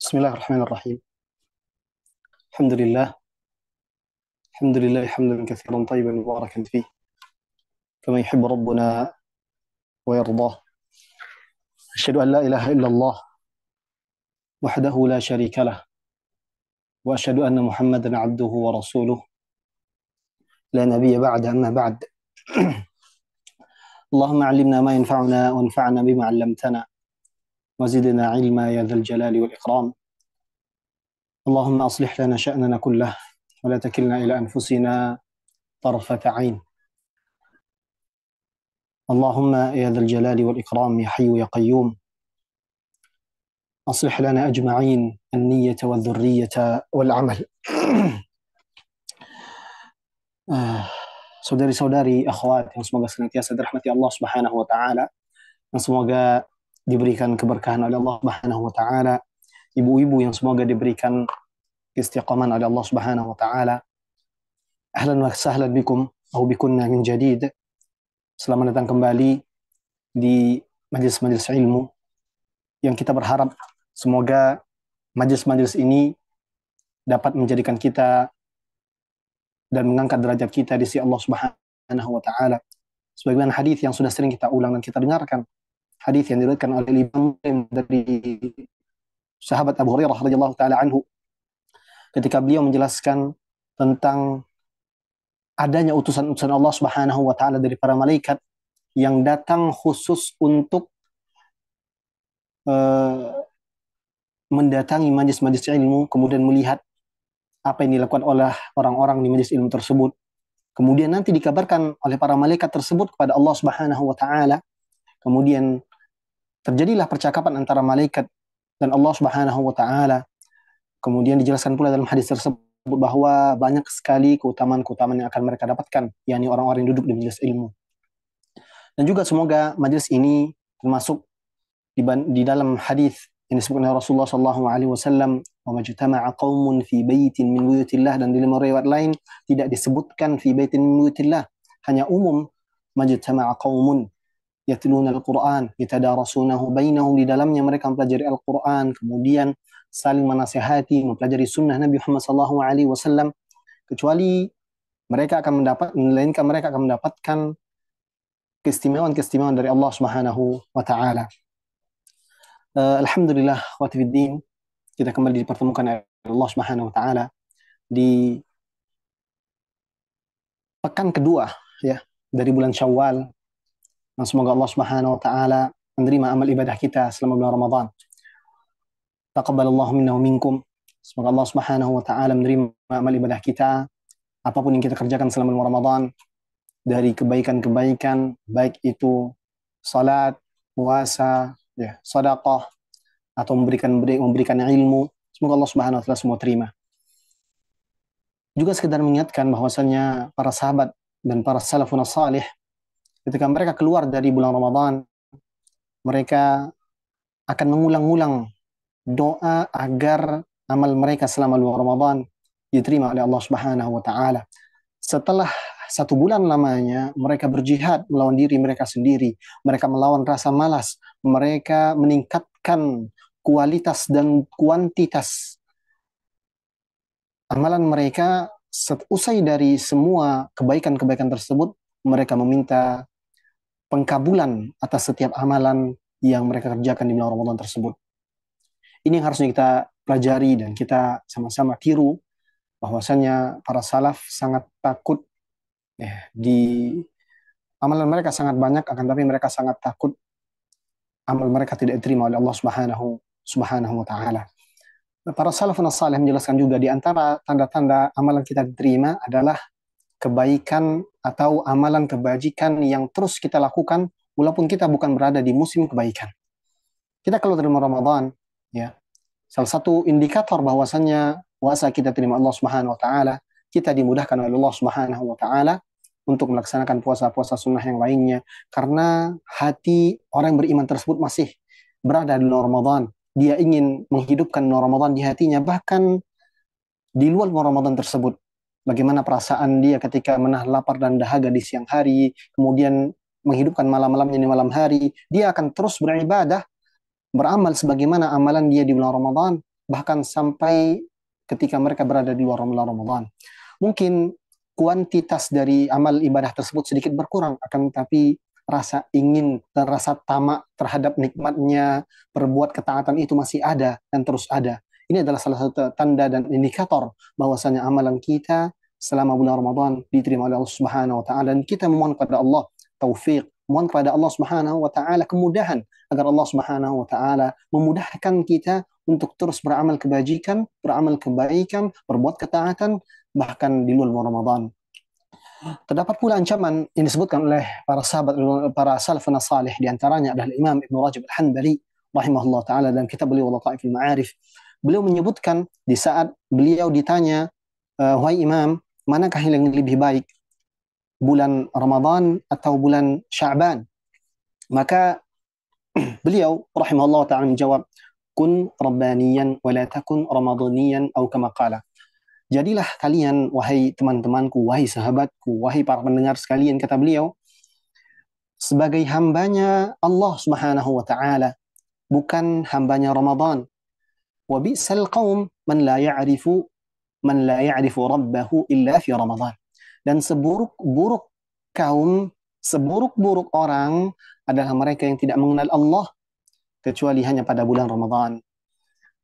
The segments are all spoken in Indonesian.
بسم الله الرحمن الرحيم. الحمد لله. الحمد لله حمدا كثيرا طيبا مباركا فيه كما يحب ربنا ويرضاه. أشهد أن لا إله إلا الله وحده لا شريك له، وأشهد أن محمدا عبده ورسوله لا نبي بعد. أما بعد، اللهم علمنا ما ينفعنا وانفعنا بما علمتنا وزدنا علما يا ذا الجلال والإكرام. اللهم أصلح لنا شأننا كله ولا تكلنا إلى أنفسنا طرفة عين. اللهم يا ذا الجلال والإكرام يا حي يا قيوم، أصلح لنا أجمعين النية والذرية والعمل. Saudari-saudari, akhwat yang semoga senantiasa dirahmati Allah Subhanahu wa taala, yang semoga diberikan keberkahan oleh Allah Subhanahu wa taala, ibu-ibu yang semoga diberikan istiqaman oleh Allah Subhanahu wa taala. Ahlan wa sahlan bikum au bikunna min jadid. Selamat datang kembali di majelis-majelis ilmu yang kita berharap semoga majelis-majelis ini dapat menjadikan kita dan mengangkat derajat kita di sisi Allah Subhanahu wa taala. Sebagaimana hadis yang sudah sering kita ulang dan kita dengarkan, hadis yang diriwayatkan oleh Imam Muslim dari sahabat Abu Hurairah radhiyallahu taala anhu, ketika beliau menjelaskan tentang adanya utusan-utusan Allah Subhanahu wa taala dari para malaikat yang datang khusus untuk mendatangi majlis-majlis ilmu, kemudian melihat apa yang dilakukan oleh orang-orang di majlis ilmu tersebut. Kemudian nanti dikabarkan oleh para malaikat tersebut kepada Allah Subhanahu wa taala. Kemudian terjadilah percakapan antara malaikat dan Allah Subhanahu wa taala. Kemudian dijelaskan pula dalam hadis tersebut bahwa banyak sekali keutamaan-keutamaan yang akan mereka dapatkan, yakni orang-orang yang duduk di majelis ilmu. Dan juga semoga majelis ini termasuk di dalam hadis yang disebutkan oleh Rasulullah sallallahu alaihi wasallam, wa majtama'a qaumun fi baitin min buyutillah, dan di dalam riwayat lain tidak disebutkan fi baitin min buyutillah, hanya umum majtama'a qaumun yatluna al-Quran yatadarasunahu bainahum, di dalamnya mereka mempelajari Al-Quran, kemudian saling menasihati, mempelajari sunnah Nabi Muhammad sallallahu alaihi wasallam, kecuali melainkan mereka akan mendapatkan keistimewaan-keistimewaan dari Allah Subhanahu wa taala. Alhamdulillah wa tifiddin, kita kembali dipertemukan oleh Allah Subhanahu wa taala di pekan kedua ya dari bulan Syawal, dan semoga Allah Subhanahu wa taala menerima amal ibadah kita selama bulan Ramadan. Taqabbalallahu minna wa minkum. Semoga Allah Subhanahu wa taala menerima amal ibadah kita, apapun yang kita kerjakan selama bulan Ramadan, dari kebaikan-kebaikan, baik itu salat, puasa, ya, sedekah, atau memberikan ilmu. Semoga Allah Subhanahu wa taala semua terima. Juga sekedar mengingatkan bahwasanya para sahabat dan para salafun salih, ketika mereka keluar dari bulan Ramadan, mereka akan mengulang-ulang doa agar amal mereka selama bulan Ramadan diterima oleh Allah Subhanahu wa taala. Setelah 1 bulan lamanya mereka berjihad melawan diri mereka sendiri, mereka melawan rasa malas, mereka meningkatkan kualitas dan kuantitas amalan mereka. Usai dari semua kebaikan-kebaikan tersebut, mereka meminta pengkabulan atas setiap amalan yang mereka kerjakan di bulan Ramadan tersebut. Ini yang harusnya kita pelajari dan kita sama-sama tiru, bahwasanya para salaf sangat takut di amalan mereka sangat banyak, akan tapi mereka sangat takut amal mereka tidak diterima oleh Allah Subhanahu wa taala. Para salafun salih menjelaskan juga di antara tanda-tanda amalan kita diterima adalah kebaikan atau amalan kebajikan yang terus kita lakukan walaupun kita bukan berada di musim kebaikan. Kita kalau terima Ramadan, ya, salah satu indikator bahwasannya puasa kita terima Allah Subhanahu wa taala, kita dimudahkan oleh Allah Subhanahu wa taala untuk melaksanakan puasa-puasa sunnah yang lainnya, karena hati orang yang beriman tersebut masih berada di luar Ramadan. Dia ingin menghidupkan Ramadan di hatinya, bahkan di luar Ramadan tersebut. Bagaimana perasaan dia ketika menahan lapar dan dahaga di siang hari, kemudian menghidupkan malam-malamnya di malam hari. Dia akan terus beribadah, beramal sebagaimana amalan dia di bulan Ramadan. bahkan sampai ketika mereka berada di luar bulan Ramadan. Mungkin kuantitas dari amal ibadah tersebut sedikit berkurang, akan tetapi rasa ingin dan rasa tamak terhadap nikmatnya berbuat ketaatan itu masih ada dan terus ada. Ini adalah salah satu tanda dan indikator bahwasanya amalan kita selama bulan Ramadan diterima oleh Allah Subhanahu wa taala, dan kita memohon kepada Allah taufik, mohon kepada Allah Subhanahu wa taala kemudahan agar Allah Subhanahu wa taala memudahkan kita untuk terus beramal kebajikan, beramal kebaikan, berbuat ketaatan bahkan di luar Ramadan. Terdapat pula ancaman yang disebutkan oleh para sahabat, para salafun salih, di antaranya adalah Imam Ibn Rajab Al-Hanbali rahimahullah taala dan kitab beliau Lataiful Ma'arif. Beliau menyebutkan di saat beliau ditanya, wahai Imam, manakah yang lebih baik, bulan Ramadan atau bulan Sya'ban? Maka beliau rahimahullah taala menjawab, kun rabbaniyan wa la takun ramadaniyan atau kama qala. Jadilah kalian, wahai teman-temanku, wahai sahabatku, wahai para pendengar sekalian, kata beliau, sebagai hambanya Allah Subhanahu wa taala, bukan hambanya Ramadan. Wa bi'sal qaum man la ya'rifu rabbahu illa fi Ramadan. Dan seburuk-buruk kaum, seburuk-buruk orang adalah mereka yang tidak mengenal Allah kecuali hanya pada bulan Ramadan.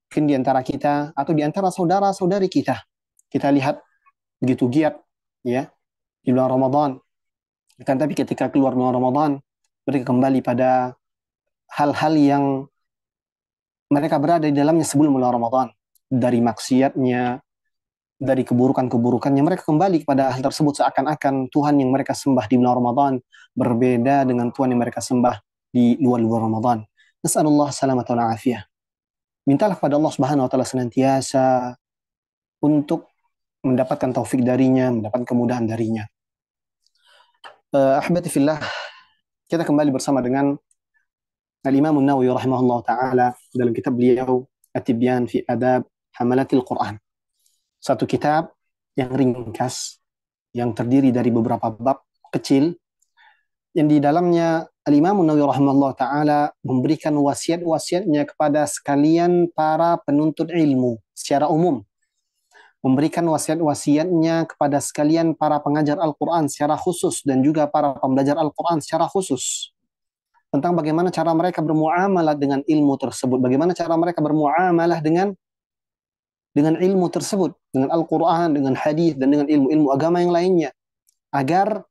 Mungkin di antara kita atau di antara saudara-saudari kita lihat begitu giat ya di bulan Ramadan. Kan tapi ketika keluar bulan Ramadan, mereka kembali pada hal-hal yang mereka berada di dalamnya sebelum bulan Ramadan. Dari maksiatnya, dari keburukan-keburukannya, mereka kembali kepada hal tersebut seakan-akan Tuhan yang mereka sembah di bulan Ramadan berbeda dengan Tuhan yang mereka sembah di luar bulan Ramadan. Nas'alullah salamata wal afiyah. Mintalah kepada Allah Subhanahu wa taala senantiasa untuk mendapatkan taufik darinya, mendapatkan kemudahan darinya. Ahbati fillah, kita kembali bersama dengan Al-Imam An-Nawawi rahimahullah ta'ala dalam kitab beliau At-Tibyan fi Adab Hamalatil Quran. Satu kitab yang ringkas, yang terdiri dari beberapa bab kecil, yang di dalamnya Al-Imam An-Nawawi rahimahullah ta'ala memberikan wasiat-wasiatnya kepada sekalian para penuntut ilmu secara umum. Memberikan wasiat-wasiatnya kepada sekalian para pengajar Al-Quran secara khusus dan juga para pembelajar Al-Quran secara khusus. Tentang bagaimana cara mereka bermuamalah dengan ilmu tersebut. Bagaimana cara mereka bermuamalah dengan ilmu tersebut. Dengan Al-Quran, dengan hadis dan dengan ilmu-ilmu agama yang lainnya. Agar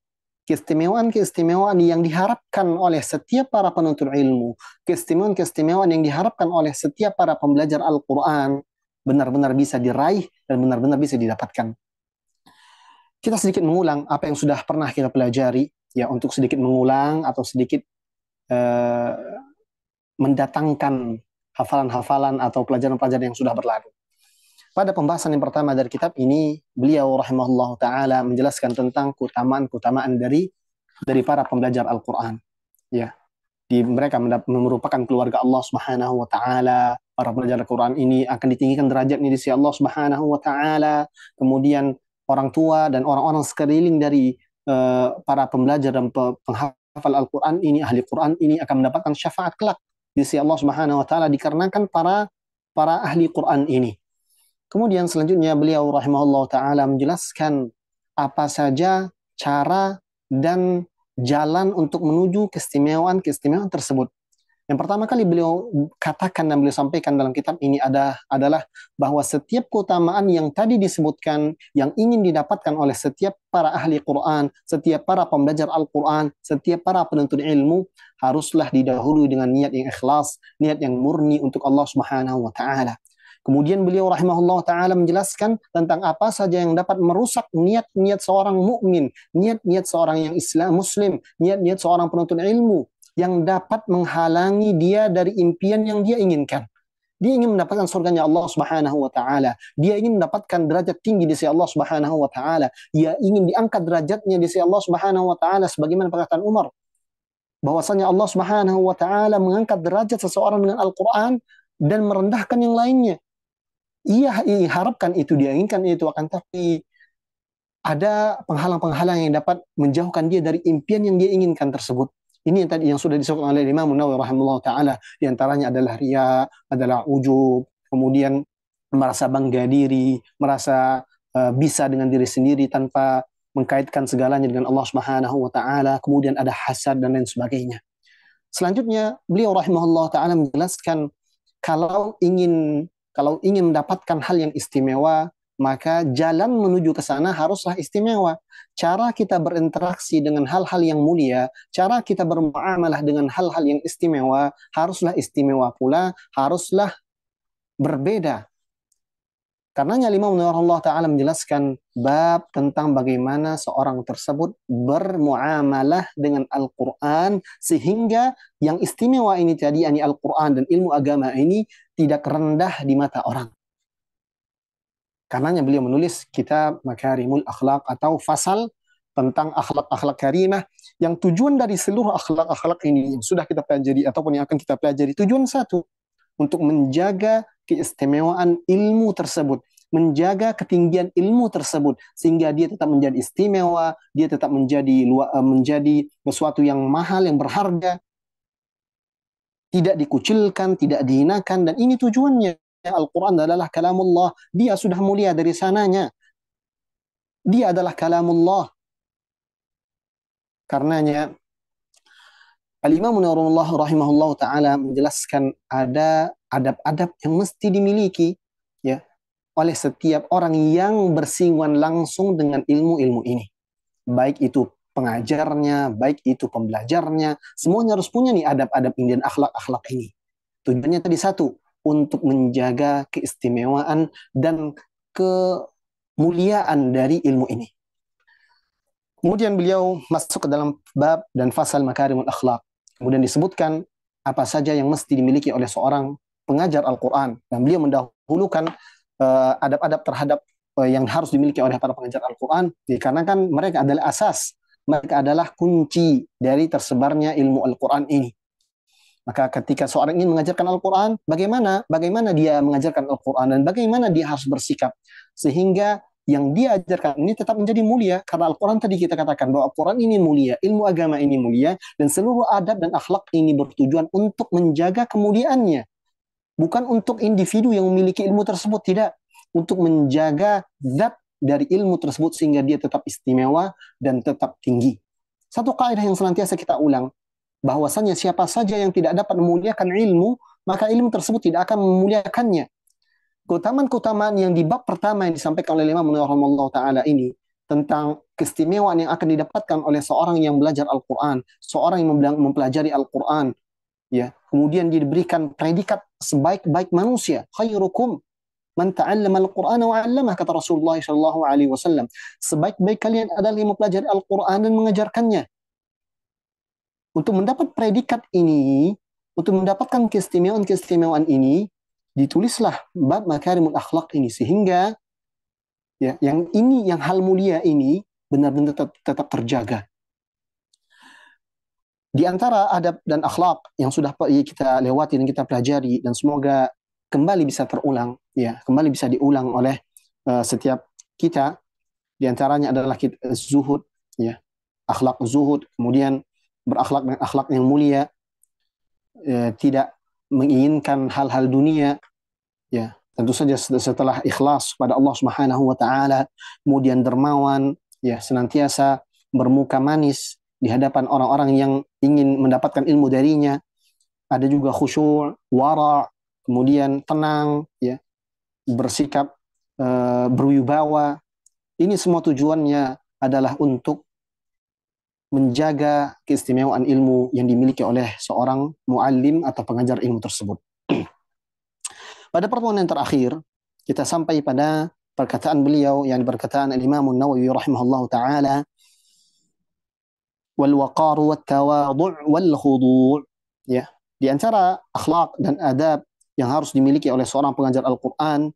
keistimewaan-keistimewaan yang diharapkan oleh setiap para penuntut ilmu, keistimewaan-keistimewaan yang diharapkan oleh setiap para pembelajar Al-Quran, benar-benar bisa diraih dan benar-benar bisa didapatkan. Kita sedikit mengulang apa yang sudah pernah kita pelajari, ya, untuk sedikit mengulang atau sedikit mendatangkan hafalan-hafalan atau pelajaran-pelajaran yang sudah berlalu. Pada pembahasan yang pertama dari kitab ini, beliau rahimahullah ta'ala menjelaskan tentang keutamaan-keutamaan dari para pembelajar Al-Quran. Ya, mereka merupakan keluarga Allah Subhanahu wa ta'ala. Para pelajar Al-Quran ini akan ditinggikan derajatnya di sisi Allah Subhanahu wa ta'ala. Kemudian orang tua dan orang-orang sekeliling dari para pembelajar dan penghafal Al-Quran ini, ahli Quran ini akan mendapatkan syafaat kelak di sisi Allah Subhanahu wa ta'ala dikarenakan para ahli Quran ini. Kemudian selanjutnya beliau rahimahullah ta'ala menjelaskan apa saja cara dan jalan untuk menuju keistimewaan tersebut. Yang pertama kali beliau katakan dan beliau sampaikan dalam kitab ini adalah bahwa setiap keutamaan yang tadi disebutkan, yang ingin didapatkan oleh setiap para ahli Quran, setiap para pembelajar Al-Quran, setiap para penuntut ilmu, haruslah didahului dengan niat yang ikhlas, niat yang murni untuk Allah Subhanahu wa ta'ala. Kemudian beliau rahimahullah ta'ala menjelaskan tentang apa saja yang dapat merusak niat-niat seorang mukmin, niat-niat seorang yang Muslim, niat-niat seorang penuntut ilmu, yang dapat menghalangi dia dari impian yang dia inginkan. Dia ingin mendapatkan surganya Allah Subhanahu wa ta'ala. Dia ingin mendapatkan derajat tinggi di sisi Allah Subhanahu wa ta'ala. Dia ingin diangkat derajatnya di sisi Allah Subhanahu wa ta'ala, sebagaimana perkataan Umar, bahwasanya Allah Subhanahu wa ta'ala mengangkat derajat seseorang dengan Al-Quran dan merendahkan yang lainnya. Ia harapkan itu, dia inginkan itu, akan tapi ada penghalang-penghalang yang dapat menjauhkan dia dari impian yang dia inginkan tersebut. Ini yang tadi yang sudah disebutkan oleh Imam Nawawi rahimahullah ta'ala. Di antaranya adalah riya, adalah ujub, kemudian merasa bangga diri, merasa bisa dengan diri sendiri tanpa mengkaitkan segalanya dengan Allah Subhanahu wa taala, kemudian ada hasad dan lain sebagainya. Selanjutnya, beliau rahimahullah taala menjelaskan kalau ingin kalau ingin mendapatkan hal yang istimewa, maka jalan menuju ke sana haruslah istimewa. Cara kita berinteraksi dengan hal-hal yang mulia, cara kita bermuamalah dengan hal-hal yang istimewa, haruslah istimewa pula, haruslah berbeda. Karenanya Imam Allah Ta'ala menjelaskan bab tentang bagaimana seorang tersebut bermuamalah dengan Al-Quran sehingga yang istimewa ini tadi, yakni Al-Quran dan ilmu agama ini tidak rendah di mata orang. Karenanya beliau menulis kitab Makarimul Akhlaq atau fasal tentang akhlak-akhlak karimah yang tujuan dari seluruh akhlak-akhlak ini yang sudah kita pelajari ataupun yang akan kita pelajari, tujuan satu, untuk menjaga keistimewaan ilmu tersebut, menjaga ketinggian ilmu tersebut sehingga dia tetap menjadi istimewa, dia tetap menjadi sesuatu yang mahal, yang berharga, tidak dikucilkan, tidak dihinakan, dan ini tujuannya. Al-Quran adalah kalamullah, dia sudah mulia dari sananya, dia adalah kalamullah. Karenanya Al-Imam Nawawi rahimahullah ta'ala menjelaskan ada adab-adab yang mesti dimiliki ya oleh setiap orang yang bersinggungan langsung dengan ilmu-ilmu ini. Baik itu pengajarnya, baik itu pembelajarnya, semuanya harus punya nih adab-adab ini dan akhlak-akhlak ini. Tujuannya tadi satu, untuk menjaga keistimewaan dan kemuliaan dari ilmu ini. Kemudian beliau masuk ke dalam bab dan fasal makarimul akhlak. Kemudian disebutkan apa saja yang mesti dimiliki oleh seorang pengajar Al-Quran. Dan beliau mendahulukan adab-adab terhadap yang harus dimiliki oleh para pengajar Al-Quran. Dikarenakan mereka adalah asas. Mereka adalah kunci dari tersebarnya ilmu Al-Quran ini. Maka ketika seorang ingin mengajarkan Al-Quran, bagaimana dia mengajarkan Al-Quran dan bagaimana dia harus bersikap. Sehingga yang dia ajarkan ini tetap menjadi mulia. Karena Al-Quran tadi kita katakan bahwa Al-Quran ini mulia, ilmu agama ini mulia, dan seluruh adab dan akhlak ini bertujuan untuk menjaga kemuliaannya. Bukan untuk individu yang memiliki ilmu tersebut, tidak. Untuk menjaga zat dari ilmu tersebut sehingga dia tetap istimewa dan tetap tinggi. Satu kaidah yang senantiasa kita ulang, bahwasanya siapa saja yang tidak dapat memuliakan ilmu, maka ilmu tersebut tidak akan memuliakannya. Keutamaan-keutamaan yang di bab pertama yang disampaikan oleh Imam Nawawi Ta'ala ini tentang keistimewaan yang akan didapatkan oleh seorang yang belajar Al-Quran, seorang yang mempelajari Al-Quran, ya, kemudian diberikan predikat sebaik-baik manusia, khairukum man ta'allama al-Qur'ana wa 'allamah, kata Rasulullah sallallahu alaihi wasallam. Sebaik-baik kalian adalah yang mempelajari Al-Qur'an dan mengajarkannya. Untuk mendapat predikat ini, untuk mendapatkan keistimewaan ini, ditulislah bab makarimul akhlak ini sehingga ya yang hal mulia ini benar-benar tetap terjaga. Di antara adab dan akhlak yang sudah kita lewati dan kita pelajari dan semoga kembali bisa terulang, ya, kembali bisa diulang oleh setiap kita, di antaranya adalah zuhud, ya, akhlak zuhud, kemudian berakhlak dengan akhlak yang mulia, tidak menginginkan hal-hal dunia, ya, tentu saja setelah ikhlas pada Allah Subhanahu wa taala, kemudian dermawan, ya, senantiasa bermuka manis di hadapan orang-orang yang ingin mendapatkan ilmu darinya. Ada juga khusyuk, wara, kemudian tenang, ya, bersikap berwibawa. Ini semua tujuannya adalah untuk menjaga keistimewaan ilmu yang dimiliki oleh seorang muallim atau pengajar ilmu tersebut. Pada pertemuan yang terakhir, kita sampai pada perkataan beliau, yang perkataan Al-Imam Nawawi rahimahullah ta'ala, wal waqaru wat tawadhu' wal khudu'. Ya, di antara akhlak dan adab yang harus dimiliki oleh seorang pengajar Al-Quran,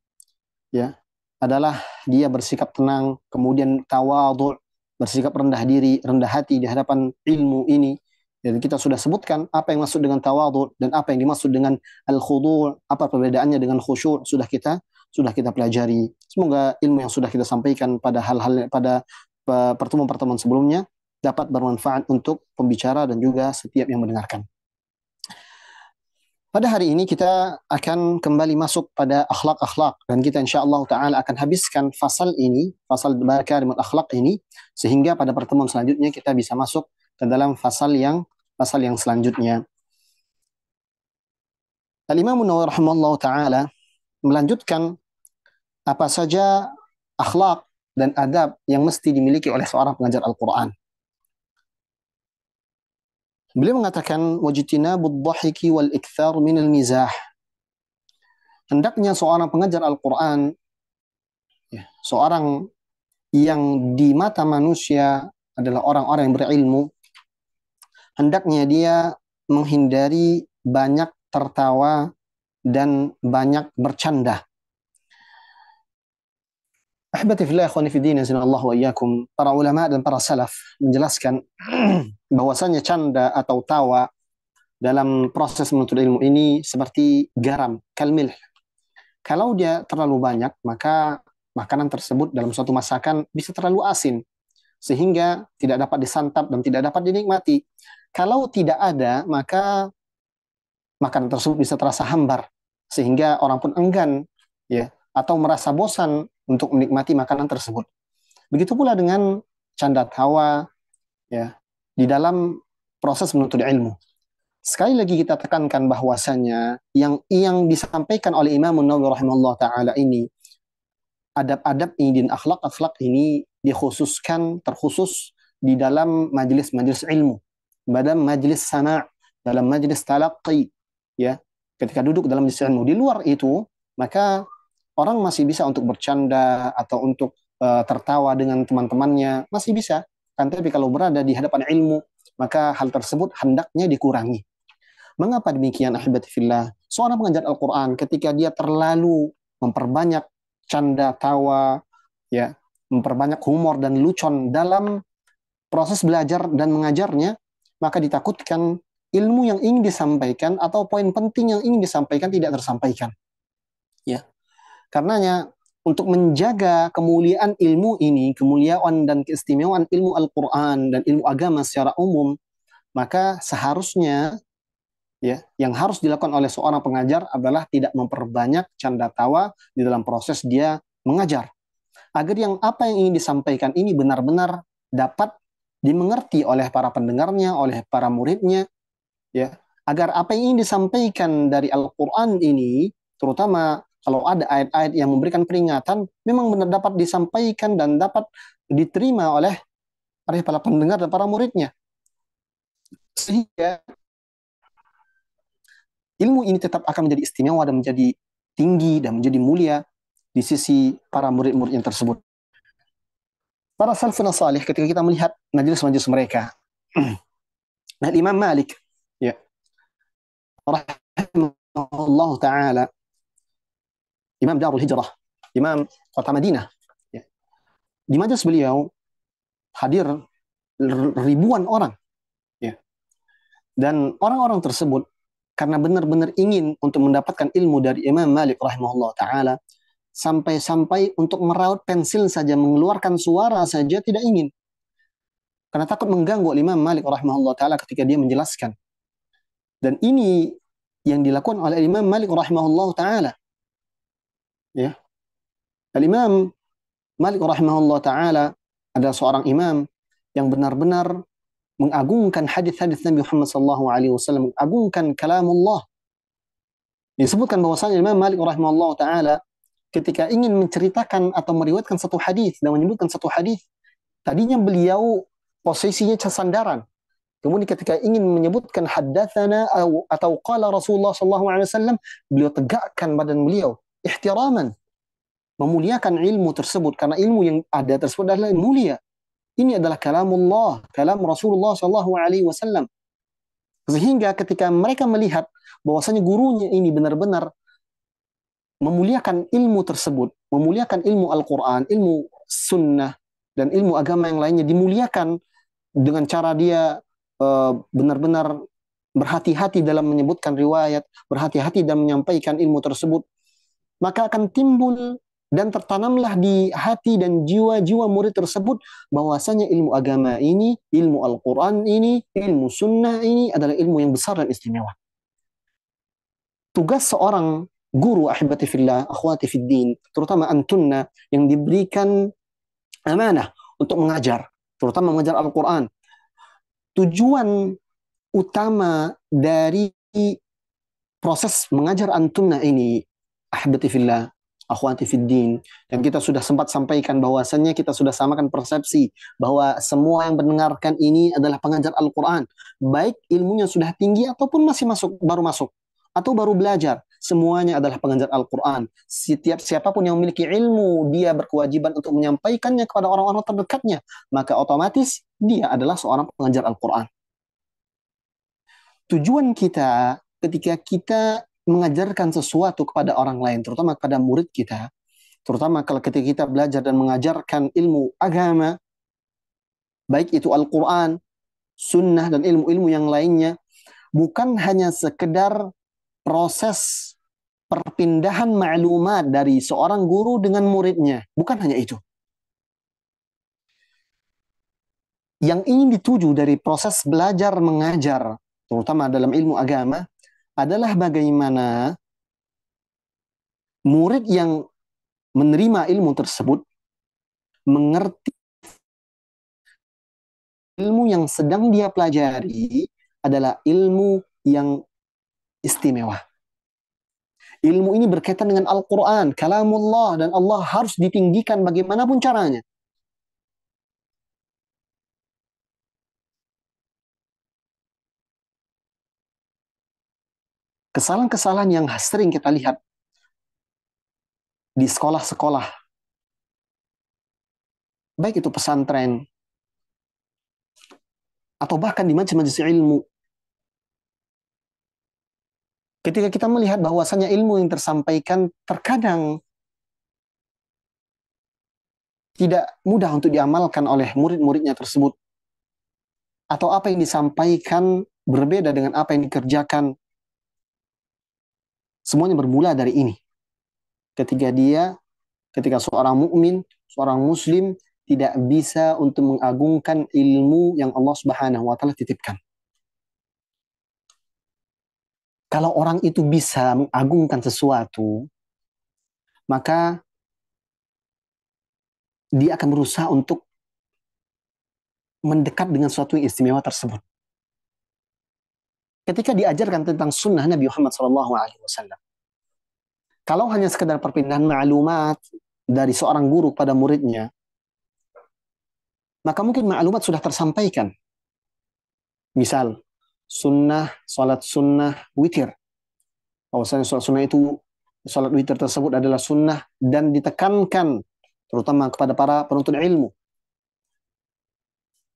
ya, adalah dia bersikap tenang, kemudian tawadhu', bersikap rendah diri, rendah hati di hadapan ilmu ini. Dan kita sudah sebutkan apa yang maksud dengan tawadhu' dan apa yang dimaksud dengan al-khudu', apa perbedaannya dengan khusyuk, sudah kita pelajari. Semoga ilmu yang sudah kita sampaikan pada pertemuan-pertemuan sebelumnya dapat bermanfaat untuk pembicara dan juga setiap yang mendengarkan. Pada hari ini kita akan kembali masuk pada akhlak-akhlak dan kita insya-Allah taala akan habiskan fasal ini, fasal makarimul akhlak ini sehingga pada pertemuan selanjutnya kita bisa masuk ke dalam fasal yang selanjutnya. Al-Imam Nawawi rahimahullah taala melanjutkan apa saja akhlak dan adab yang mesti dimiliki oleh seorang pengajar Al-Qur'an. Beliau mengatakan wajtinabud dhahiki wal ikthar minal mizah. Hendaknya seorang pengajar Al-Qur'an, ya, seorang yang di mata manusia adalah orang-orang yang berilmu, hendaknya dia menghindari banyak tertawa dan banyak bercanda. Ahbati fillah ikhwani fi din azanallahu wa iyyakum, para ulama dan para salaf menjelaskan bahwasanya canda atau tawa dalam proses menuntut ilmu ini seperti garam, kalmil. Kalau dia terlalu banyak, maka makanan tersebut dalam suatu masakan bisa terlalu asin sehingga tidak dapat disantap dan tidak dapat dinikmati. Kalau tidak ada, maka makanan tersebut bisa terasa hambar sehingga orang pun enggan, ya, atau merasa bosan untuk menikmati makanan tersebut. Begitu pula dengan canda tawa, ya, di dalam proses menuntut ilmu. Sekali lagi kita tekankan bahwasanya yang disampaikan oleh Imam Nawawi rahimahullah taala ini, adab-adab ini dan akhlak-akhlak ini dikhususkan terkhusus di dalam majelis-majelis ilmu, pada majelis sama', dalam majelis talaqqi, ya, ketika duduk dalam majelis ilmu. Di luar itu, maka orang masih bisa untuk bercanda atau untuk tertawa dengan teman-temannya, masih bisa. Kan, tapi kalau berada di hadapan ilmu, maka hal tersebut hendaknya dikurangi. Mengapa demikian ahibati fillah? Seorang pengajar Al-Quran ketika dia terlalu memperbanyak canda tawa, ya, memperbanyak humor dan lucon dalam proses belajar dan mengajarnya, maka ditakutkan ilmu yang ingin disampaikan atau poin penting yang ingin disampaikan tidak tersampaikan. Ya. Karenanya untuk menjaga kemuliaan ilmu ini, kemuliaan dan keistimewaan ilmu Al-Quran dan ilmu agama secara umum, maka seharusnya, ya, yang harus dilakukan oleh seorang pengajar adalah tidak memperbanyak canda tawa di dalam proses dia mengajar. Agar apa yang ingin disampaikan ini benar-benar dapat dimengerti oleh para pendengarnya, oleh para muridnya, ya. Agar apa yang ingin disampaikan dari Al-Quran ini, terutama kalau ada ayat-ayat yang memberikan peringatan, memang benar dapat disampaikan dan dapat diterima oleh para pendengar dan para muridnya. Sehingga ilmu ini tetap akan menjadi istimewa dan menjadi tinggi dan menjadi mulia di sisi para murid-muridnya tersebut. Para salafun salih ketika kita melihat majelis-majelis mereka, nah, Imam Malik, ya, rahimahullah taala, Imam Darul Hijrah, Imam kota Madinah, ya, di majelis beliau hadir ribuan orang, ya, dan orang-orang tersebut karena benar-benar ingin untuk mendapatkan ilmu dari Imam Malik rahimahullah taala, sampai-sampai untuk meraut pensil saja, mengeluarkan suara saja tidak ingin, karena takut mengganggu Imam Malik rahimahullah taala ketika dia menjelaskan. Dan ini yang dilakukan oleh Imam Malik rahimahullah taala, ya. Al-Imam Malik rahimahullah taala adalah seorang imam yang benar-benar mengagungkan hadis-hadis Nabi Muhammad sallallahu alaihi wasallam, mengagungkan kalamullah. Disebutkan bahwasanya Imam Malik rahimahullah taala ketika ingin menceritakan atau meriwayatkan satu hadis dan menyebutkan satu hadis, tadinya beliau posisinya sandaran. Kemudian ketika ingin menyebutkan haddatsana atau qala Rasulullah sallallahu alaihi wasallam, beliau tegakkan badan beliau ihtiraman, memuliakan ilmu tersebut karena ilmu yang ada tersebut adalah mulia. Ini adalah kalamullah, kalam Rasulullah sallallahu alaihi wasallam. Sehingga ketika mereka melihat bahwasanya gurunya ini benar-benar memuliakan ilmu tersebut, memuliakan ilmu Al-Quran, ilmu sunnah, dan ilmu agama yang lainnya dimuliakan dengan cara dia benar-benar berhati-hati dalam menyebutkan riwayat, berhati-hati dalam menyampaikan ilmu tersebut, maka akan timbul dan tertanamlah di hati dan jiwa-jiwa murid tersebut bahwasanya ilmu agama ini, ilmu Al-Quran ini, ilmu sunnah ini adalah ilmu yang besar dan istimewa. Tugas seorang guru, ahibati fillah, akhwati fiddin, terutama antunna yang diberikan amanah untuk mengajar, terutama mengajar Al-Quran. Tujuan utama dari proses mengajar antunna ini, ahibati fillah, akhwati fiddin, dan kita sudah sempat sampaikan bahwasannya kita sudah samakan persepsi bahwa semua yang mendengarkan ini adalah pengajar Al-Quran, baik ilmunya sudah tinggi ataupun masih masuk atau baru belajar, semuanya adalah pengajar Al-Quran. Setiap siapapun yang memiliki ilmu, dia berkewajiban untuk menyampaikannya kepada orang-orang terdekatnya, maka otomatis dia adalah seorang pengajar Al-Quran. Tujuan kita ketika kita mengajarkan sesuatu kepada orang lain, terutama kepada murid kita, terutama kalau ketika kita belajar dan mengajarkan ilmu agama, baik itu Al-Quran, sunnah, dan ilmu-ilmu yang lainnya, bukan hanya sekedar proses perpindahan maklumat dari seorang guru dengan muridnya. Bukan hanya itu. Yang ingin dituju dari proses belajar mengajar, terutama dalam ilmu agama, adalah bagaimana murid yang menerima ilmu tersebut mengerti ilmu yang sedang dia pelajari adalah ilmu yang istimewa. Ilmu ini berkaitan dengan Al-Quran, kalamullah, dan Allah harus ditinggikan bagaimanapun caranya. Kesalahan-kesalahan yang sering kita lihat di sekolah-sekolah, baik itu pesantren, atau bahkan di majelis ilmu, ketika kita melihat bahwasannya ilmu yang tersampaikan terkadang tidak mudah untuk diamalkan oleh murid-muridnya tersebut, atau apa yang disampaikan berbeda dengan apa yang dikerjakan, semuanya bermula dari ini. Ketika seorang mukmin, seorang muslim tidak bisa untuk mengagungkan ilmu yang Allah Subhanahu wa taala titipkan. Kalau orang itu bisa mengagungkan sesuatu, maka dia akan berusaha untuk mendekat dengan sesuatu yang istimewa tersebut. Ketika diajarkan tentang sunnah Nabi Muhammad SAW, kalau hanya sekedar perpindahan maklumat dari seorang guru pada muridnya, maka mungkin maklumat sudah tersampaikan. Misal, salat sunnah witir. Bahwasanya salat sunnah itu, salat witir tersebut adalah sunnah dan ditekankan terutama kepada para penuntut ilmu.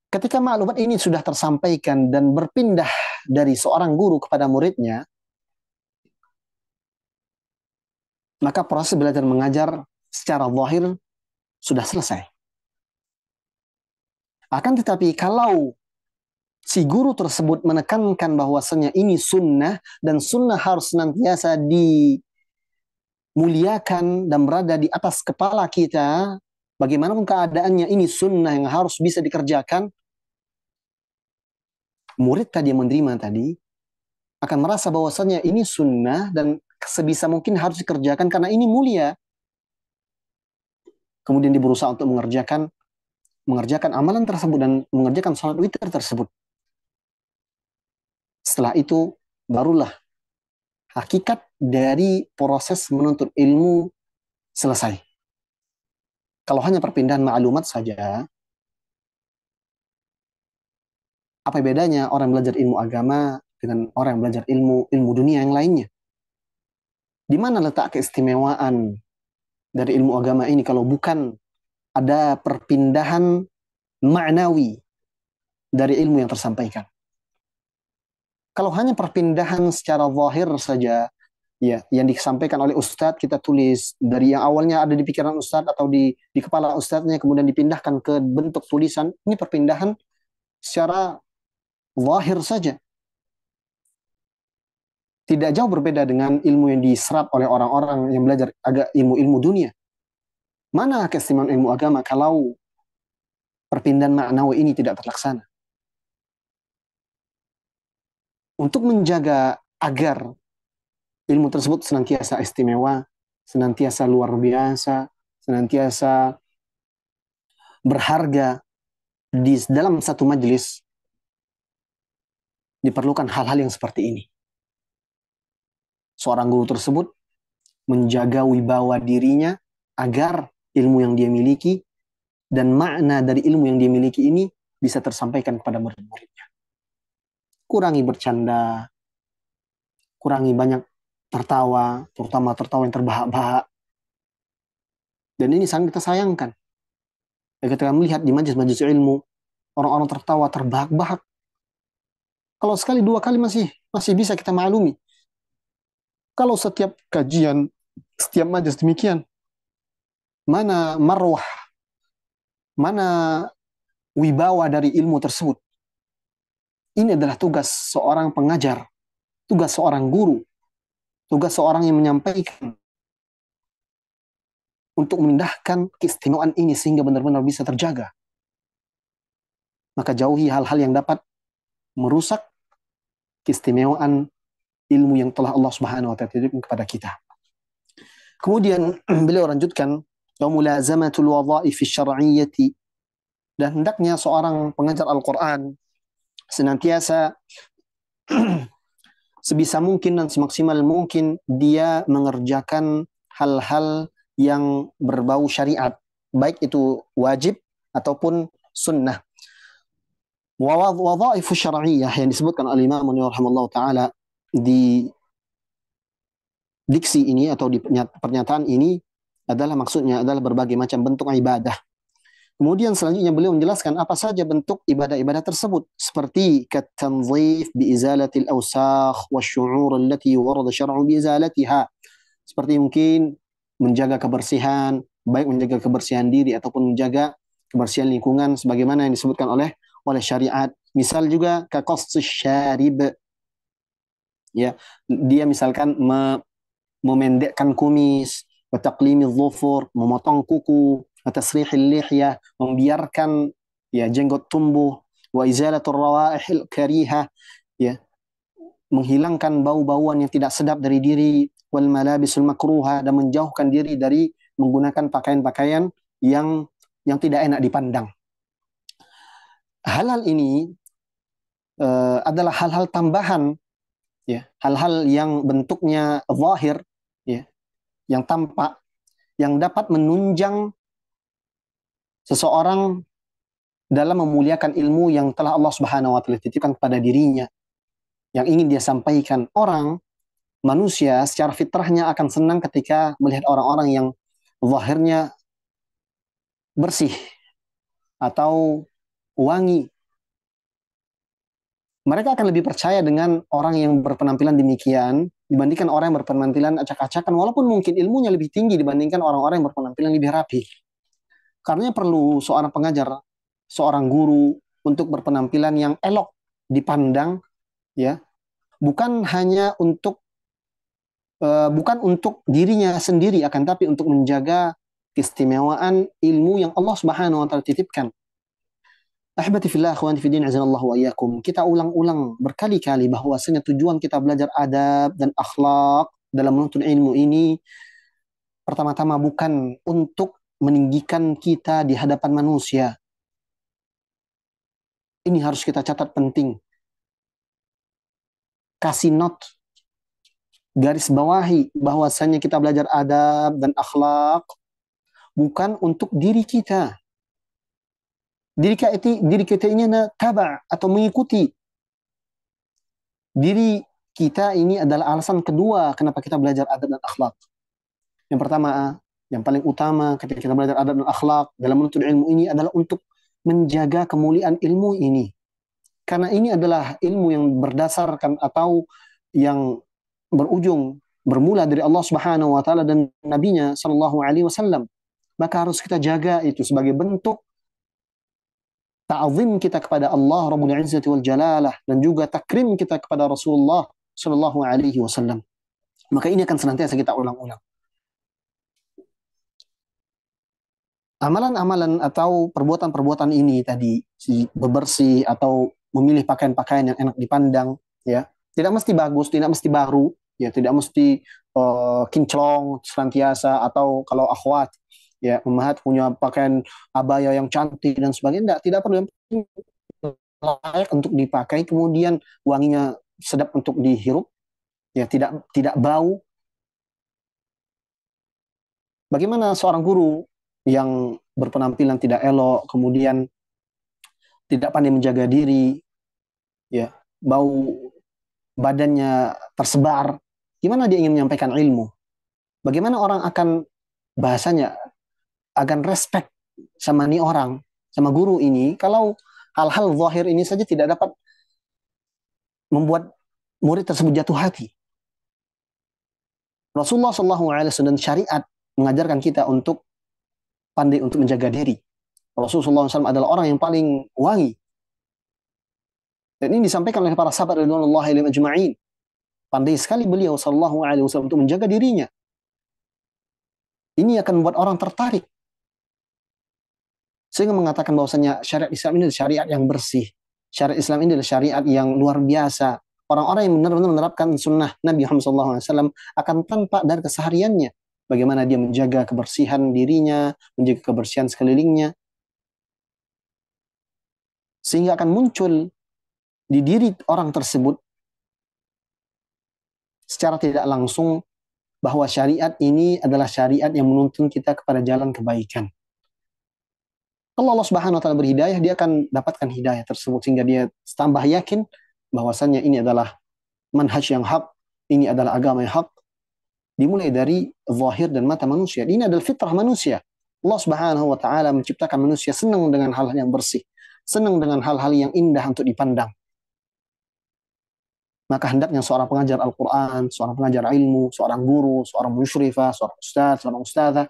Ketika maklumat ini sudah tersampaikan dan berpindah dari seorang guru kepada muridnya, maka proses belajar mengajar secara zahir sudah selesai. Akan tetapi kalau si guru tersebut menekankan bahwasannya ini sunnah dan sunnah harus senantiasa dimuliakan dan berada di atas kepala kita, bagaimanapun keadaannya ini sunnah yang harus bisa dikerjakan, murid tadi yang menerima tadi akan merasa bahwasannya ini sunnah dan sebisa mungkin harus dikerjakan karena ini mulia. Kemudian dia berusaha untuk mengerjakan amalan tersebut dan mengerjakan salat witir tersebut. Setelah itu barulah hakikat dari proses menuntut ilmu selesai. Kalau hanya perpindahan maklumat saja, apa bedanya orang belajar ilmu agama dengan orang yang belajar ilmu dunia yang lainnya? Di mana letak keistimewaan dari ilmu agama ini kalau bukan ada perpindahan maknawi dari ilmu yang tersampaikan? Kalau hanya perpindahan secara zahir saja, ya, yang disampaikan oleh ustadz kita tulis dari yang awalnya ada di pikiran ustadz atau di kepala ustadznya kemudian dipindahkan ke bentuk tulisan, ini perpindahan secara zahir saja. Tidak jauh berbeda dengan ilmu yang diserap oleh orang-orang yang belajar agak ilmu-ilmu dunia. Mana keistimewaan ilmu agama kalau perpindahan maknawi ini tidak terlaksana? Untuk menjaga agar ilmu tersebut senantiasa istimewa, senantiasa luar biasa, senantiasa berharga. Di dalam satu majelis diperlukan hal-hal yang seperti ini. Seorang guru tersebut menjaga wibawa dirinya agar ilmu yang dia miliki dan makna dari ilmu yang dia miliki ini bisa tersampaikan kepada murid-muridnya. Kurangi bercanda, kurangi banyak tertawa, terutama tertawa yang terbahak-bahak. Dan ini sangat kita sayangkan. Ya, ketika melihat di majelis-majelis ilmu, orang-orang tertawa terbahak-bahak. Kalau sekali dua kali masih bisa kita maklumi. Kalau setiap kajian, setiap majelis demikian, mana marwah, mana wibawa dari ilmu tersebut. Ini adalah tugas seorang pengajar, tugas seorang guru, tugas seorang yang menyampaikan untuk memindahkan keistimewaan ini sehingga benar-benar bisa terjaga. Maka jauhi hal-hal yang dapat merusak keistimewaan ilmu yang telah Allah Subhanahu wa taala titipkan kepada kita. Kemudian beliau lanjutkan, wa mulazamatul wadhaif syar'iyyati, dan hendaknya seorang pengajar Al-Qur'an senantiasa sebisa mungkin dan semaksimal mungkin dia mengerjakan hal-hal yang berbau syariat, baik itu wajib ataupun sunnah. Wadhaif syar'iyyah yang disebutkan oleh Imam rahimahullah taala di diksi ini atau di pernyataan ini adalah maksudnya adalah berbagai macam bentuk ibadah. Kemudian selanjutnya beliau menjelaskan apa saja bentuk ibadah-ibadah tersebut, seperti katanzif biizalatil awsakh wasyu'ur allati warada syar'u biizalatiha. Seperti mungkin menjaga kebersihan, baik menjaga kebersihan diri ataupun menjaga kebersihan lingkungan sebagaimana yang disebutkan oleh syariat. Misal juga kaqassis syarib, ya, dia misalkan memendekkan kumis, wa taqlimiz dhufur, memotong kuku, tasrihil lihyah, membiarkan ya jenggot tumbuh, wa izalatur rawaihil karihah, ya, menghilangkan bau-bauan yang tidak sedap dari diri, wal malabisul makruha, dan menjauhkan diri dari menggunakan pakaian-pakaian yang tidak enak dipandang. Hal-hal ini adalah hal-hal tambahan, ya, hal-hal yang bentuknya zahir, ya, yang tampak, yang dapat menunjang seseorang dalam memuliakan ilmu yang telah Allah Subhanahu wa taala titipkan kepada dirinya, yang ingin dia sampaikan. Orang manusia secara fitrahnya akan senang ketika melihat orang-orang yang zahirnya bersih atau wangi. Mereka akan lebih percaya dengan orang yang berpenampilan demikian dibandingkan orang yang berpenampilan acak-acakan, walaupun mungkin ilmunya lebih tinggi dibandingkan orang-orang yang berpenampilan lebih rapi. Karena perlu seorang pengajar, seorang guru untuk berpenampilan yang elok dipandang, ya, bukan hanya untuk bukan untuk dirinya sendiri, akan tapi untuk menjaga keistimewaan ilmu yang Allah Subhanahu wa taala titipkan. Ahbati fillah, akhwani fiddin, azanallahu wa iyyakum. Kita ulang-ulang berkali-kali bahwasanya tujuan kita belajar adab dan akhlak dalam menuntut ilmu ini pertama-tama bukan untuk meninggikan kita di hadapan manusia. Ini harus kita catat penting. Kasih note, garis bawahi bahwasanya kita belajar adab dan akhlak bukan untuk diri kita. Diri kita ini taba atau mengikuti. Diri kita ini adalah alasan kedua kenapa kita belajar adab dan akhlak. Yang pertama, yang paling utama ketika kita belajar adab dan akhlak dalam menuntut ilmu ini adalah untuk menjaga kemuliaan ilmu ini. Karena ini adalah ilmu yang berdasarkan atau yang bermula dari Allah Subhanahu wa taala dan nabinya sallallahu alaihi wasallam. Maka harus kita jaga itu sebagai bentuk ta'zim kita kepada Allah Rabbul Izzati wal Jalalah, dan juga takrim kita kepada Rasulullah sallallahu alaihi wasallam. Maka ini akan senantiasa kita ulang-ulang. Amalan-amalan atau perbuatan-perbuatan ini tadi, bebersih atau memilih pakaian-pakaian yang enak dipandang, ya, tidak mesti bagus, tidak mesti baru, Ya, tidak mesti kinclong senantiasa, atau kalau akhwat ya ummahat punya pakaian abaya yang cantik dan sebagainya, tidak perlu. Yang penting layak untuk dipakai, kemudian wanginya sedap untuk dihirup, ya tidak tidak bau. Bagaimana seorang guru yang berpenampilan tidak elok, kemudian tidak pandai menjaga diri, ya bau badannya tersebar, gimana dia ingin menyampaikan ilmu? Bagaimana orang akan bahasanya akan respect sama nih orang, sama guru ini, kalau hal-hal zahir ini saja tidak dapat membuat murid tersebut jatuh hati. Rasulullah SAW dan syariat mengajarkan kita untuk pandai untuk menjaga diri. Rasulullah SAW adalah orang yang paling wangi. Dan ini disampaikan oleh para sahabat radhiyallahu alaihim ajma'in. Pandai sekali beliau sallallahu alaihi wasallam untuk menjaga dirinya. Ini akan membuat orang tertarik. Sehingga mengatakan bahwasanya syariat Islam ini adalah syariat yang bersih. Syariat Islam ini adalah syariat yang luar biasa. Orang-orang yang benar-benar menerapkan sunnah Nabi Muhammad SAW akan tampak dari kesehariannya. Bagaimana dia menjaga kebersihan dirinya, menjaga kebersihan sekelilingnya. Sehingga akan muncul di diri orang tersebut secara tidak langsung bahwa syariat ini adalah syariat yang menuntun kita kepada jalan kebaikan. Kalau Allah Subhanahu wa taala berhidayah, dia akan dapatkan hidayah tersebut sehingga dia tambah yakin bahwasannya ini adalah manhaj yang hak, ini adalah agama yang hak, dimulai dari zahir dan mata manusia. Ini adalah fitrah manusia. Allah Subhanahu wa taala menciptakan manusia senang dengan hal-hal yang bersih, senang dengan hal-hal yang indah untuk dipandang. Maka hendaknya seorang pengajar Al-Quran, seorang pengajar ilmu, seorang guru, seorang musyrifah, seorang ustaz, seorang ustazah,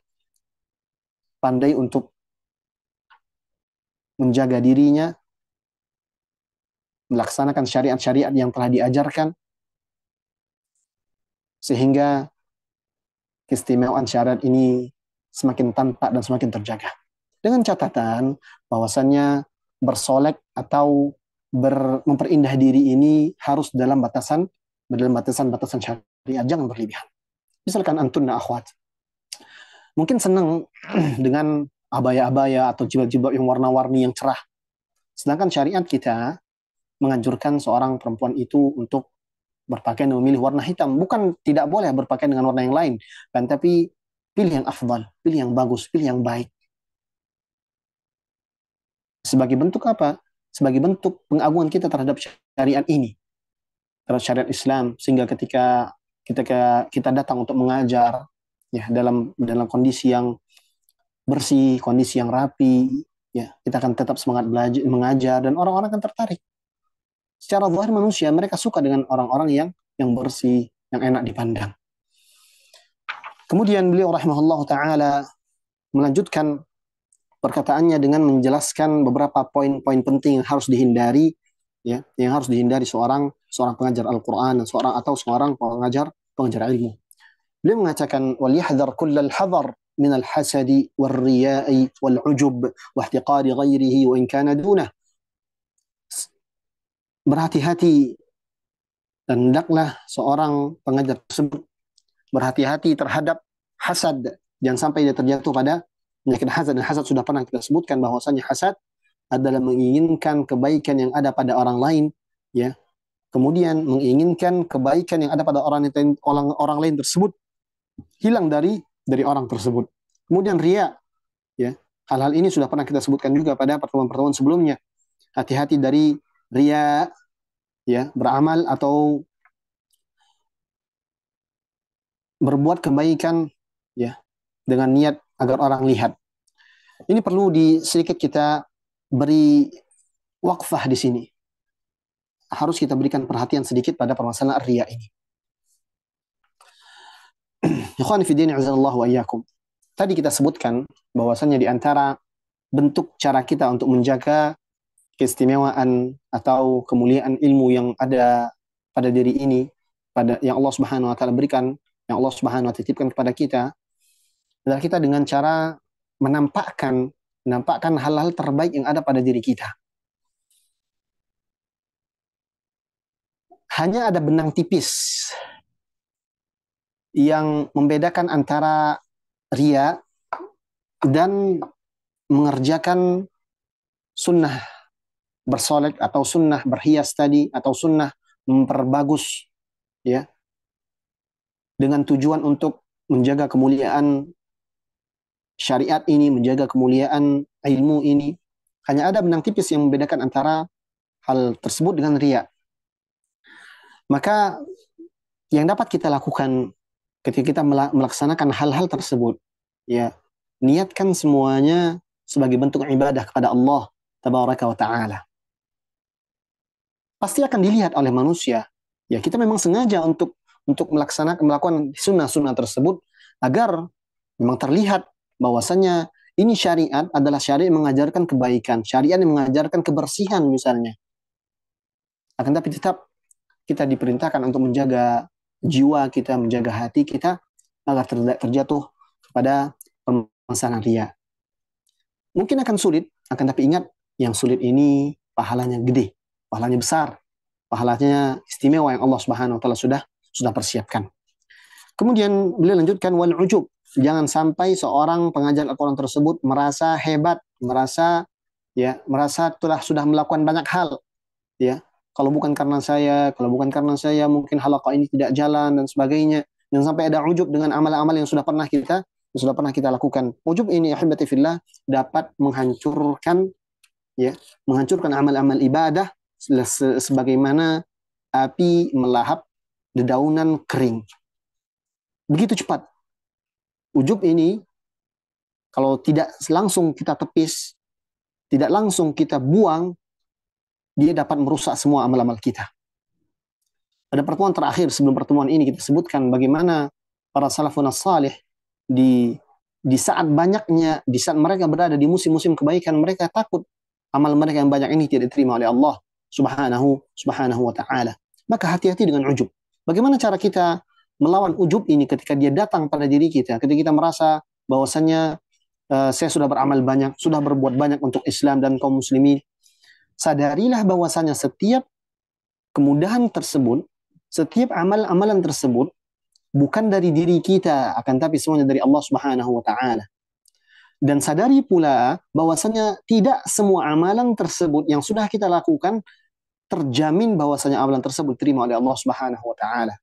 pandai untuk menjaga dirinya, melaksanakan syariat-syariat yang telah diajarkan, sehingga keistimewaan syariat ini semakin tampak dan semakin terjaga. Dengan catatan bahwasannya bersolek atau memperindah diri ini harus dalam batasan syariat, jangan berlebihan. Misalkan antunna akhwat, mungkin senang dengan abaya-abaya atau jilbab-jilbab yang warna-warni yang cerah. Sedangkan syariat kita menganjurkan seorang perempuan itu untuk berpakaian dan memilih warna hitam. Bukan tidak boleh berpakaian dengan warna yang lain, kan, tapi pilih yang afdal, pilih yang bagus, pilih yang baik. Sebagai bentuk apa? Sebagai bentuk pengagungan kita terhadap syariat ini, terhadap syariat Islam, sehingga ketika kita datang untuk mengajar, ya dalam kondisi yang bersih, kondisi yang rapi, ya kita akan tetap semangat belajar, mengajar, dan orang-orang akan tertarik. Secara zahir manusia mereka suka dengan orang-orang yang bersih, yang enak dipandang. Kemudian beliau rahimahullah taala melanjutkan perkataannya dengan menjelaskan beberapa poin-poin penting yang harus dihindari, ya, yang harus dihindari seorang pengajar Al-Qur'an, seorang pengajar ilmu. Beliau mengatakan wal yahdhar kullal hadar min al-hasadi wal riya'i wal ujub wa ihtiqari ghairihi wa in kana dunah. Berhati-hati dan hendaklah seorang pengajar tersebut berhati-hati terhadap hasad, jangan sampai dia terjatuh pada penyakit hasad. Dan hasad sudah pernah kita sebutkan bahwasanya hasad adalah menginginkan kebaikan yang ada pada orang lain, ya, kemudian menginginkan kebaikan yang ada pada orang lain tersebut hilang dari orang tersebut. Kemudian riya, ya, hal-hal ini sudah pernah kita sebutkan juga pada pertemuan-pertemuan sebelumnya. Hati-hati dari riya, ya, beramal atau berbuat kebaikan, ya, dengan niat agar orang lihat. Ini perlu sedikit kita beri wakfah di sini. Harus kita berikan perhatian sedikit pada permasalahan riya ini. Ikhwan fillah azallahu wa iyyakum. Tadi kita sebutkan bahwasannya di antara bentuk cara kita untuk menjaga keistimewaan atau kemuliaan ilmu yang ada pada diri ini, pada yang Allah Subhanahu wa taala berikan, yang Allah Subhanahu wa taala titipkan kepada kita, adalah kita dengan cara menampakkan hal-hal terbaik yang ada pada diri kita. Hanya ada benang tipis yang membedakan antara ria dan mengerjakan sunnah bersolek atau sunnah berhias tadi atau sunnah memperbagus, ya, dengan tujuan untuk menjaga kemuliaan syariat ini, menjaga kemuliaan ilmu ini. Hanya ada benang tipis yang membedakan antara hal tersebut dengan ria. Maka yang dapat kita lakukan ketika kita melaksanakan hal-hal tersebut, ya, niatkan semuanya sebagai bentuk ibadah kepada Allah tabaraka wa taala. Pasti akan dilihat oleh manusia. Ya, kita memang sengaja untuk melakukan sunnah-sunnah tersebut agar memang terlihat bahwasanya ini syariat adalah syariat yang mengajarkan kebaikan, syariat yang mengajarkan kebersihan misalnya. Akan tapi tetap kita diperintahkan untuk menjaga jiwa kita, menjaga hati kita agar tidak terjatuh kepada permasalahan ria. Mungkin akan sulit, akan tapi ingat yang sulit ini pahalanya gede, pahalanya besar, pahalanya istimewa yang Allah Subhanahu wa taala sudah persiapkan. Kemudian beliau lanjutkan wal ujub. Jangan sampai seorang pengajar Al-Qur'an tersebut merasa hebat, merasa sudah melakukan banyak hal, ya. Kalau bukan karena saya mungkin halaqah ini tidak jalan dan sebagainya. Jangan sampai ada ujub dengan amal-amal yang sudah pernah kita lakukan. Ujub ini ahibati fillah dapat menghancurkan, ya, menghancurkan amal-amal ibadah sebagaimana api melahap dedaunan kering. Begitu cepat. Ujub ini kalau tidak langsung kita tepis, tidak langsung kita buang, dia dapat merusak semua amal-amal kita. Pada pertemuan terakhir sebelum pertemuan ini kita sebutkan bagaimana para salafun salih di di saat mereka berada di musim-musim kebaikan, mereka takut amal mereka yang banyak ini tidak diterima oleh Allah subhanahu wa ta'ala. Maka hati-hati dengan ujub. Bagaimana cara kita melawan ujub ini ketika dia datang pada diri kita, ketika kita merasa bahwasannya saya sudah beramal banyak, sudah berbuat banyak untuk Islam dan kaum muslimin. Sadarilah bahwasanya setiap kemudahan tersebut, setiap amal-amalan tersebut bukan dari diri kita, akan tapi semuanya dari Allah Subhanahu wa taala. Dan sadari pula bahwasanya tidak semua amalan tersebut yang sudah kita lakukan terjamin bahwasanya amalan tersebut diterima oleh Allah Subhanahu wa taala.